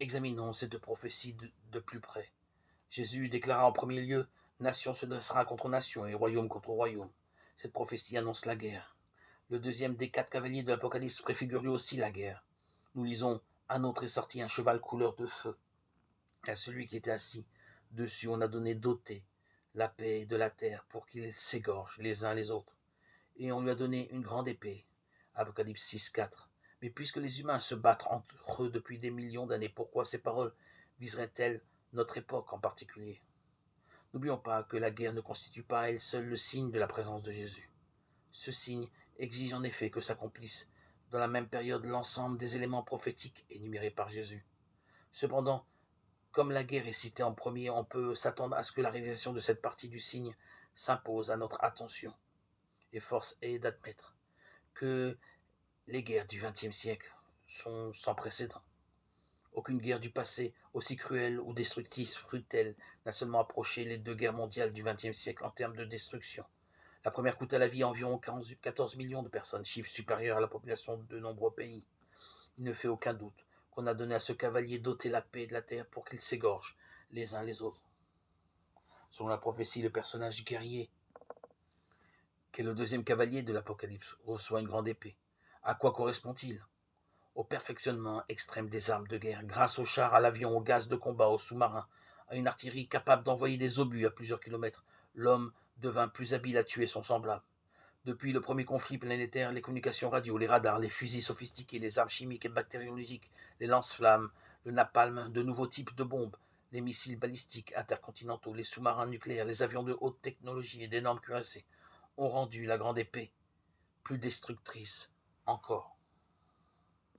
Examinons cette prophétie de plus près. Jésus déclara en premier lieu, nation se dressera contre nation et royaume contre royaume. Cette prophétie annonce la guerre. Le deuxième des 4 cavaliers de l'Apocalypse préfigure lui aussi la guerre. Nous lisons, un autre est sorti, un cheval couleur de feu. À celui qui était assis dessus, on a donné d'ôter la paix de la terre pour qu'ils s'égorgent les uns les autres. Et on lui a donné une grande épée. Apocalypse 6, 4. Mais puisque les humains se battent entre eux depuis des millions d'années, pourquoi ces paroles viseraient-elles notre époque en particulier? N'oublions pas que la guerre ne constitue pas à elle seule le signe de la présence de Jésus. Ce signe exige en effet que s'accomplisse dans la même période l'ensemble des éléments prophétiques énumérés par Jésus. Cependant, comme la guerre est citée en premier, on peut s'attendre à ce que la réalisation de cette partie du signe s'impose à notre attention. Et force est d'admettre que les guerres du XXe siècle sont sans précédent. Aucune guerre du passé, aussi cruelle ou destructrice fut-elle, n'a seulement approché les 2 guerres mondiales du XXe siècle en termes de destruction. La première coûta la vie à environ 14 millions de personnes, chiffre supérieur à la population de nombreux pays. Il ne fait aucun doute qu'on a donné à ce cavalier d'ôter la paix de la terre pour qu'ils s'égorgent les uns les autres. Selon la prophétie, le personnage guerrier, qui est le deuxième cavalier de l'Apocalypse, reçoit une grande épée. À quoi correspond-il? Au perfectionnement extrême des armes de guerre, grâce aux chars, à l'avion, au gaz de combat, aux sous-marins, à une artillerie capable d'envoyer des obus à plusieurs kilomètres, l'homme devint plus habile à tuer son semblable. Depuis le premier conflit planétaire, les communications radio, les radars, les fusils sophistiqués, les armes chimiques et bactériologiques, les lance-flammes, le napalm, de nouveaux types de bombes, les missiles balistiques intercontinentaux, les sous-marins nucléaires, les avions de haute technologie et d'énormes cuirassés ont rendu la grande épée plus destructrice encore.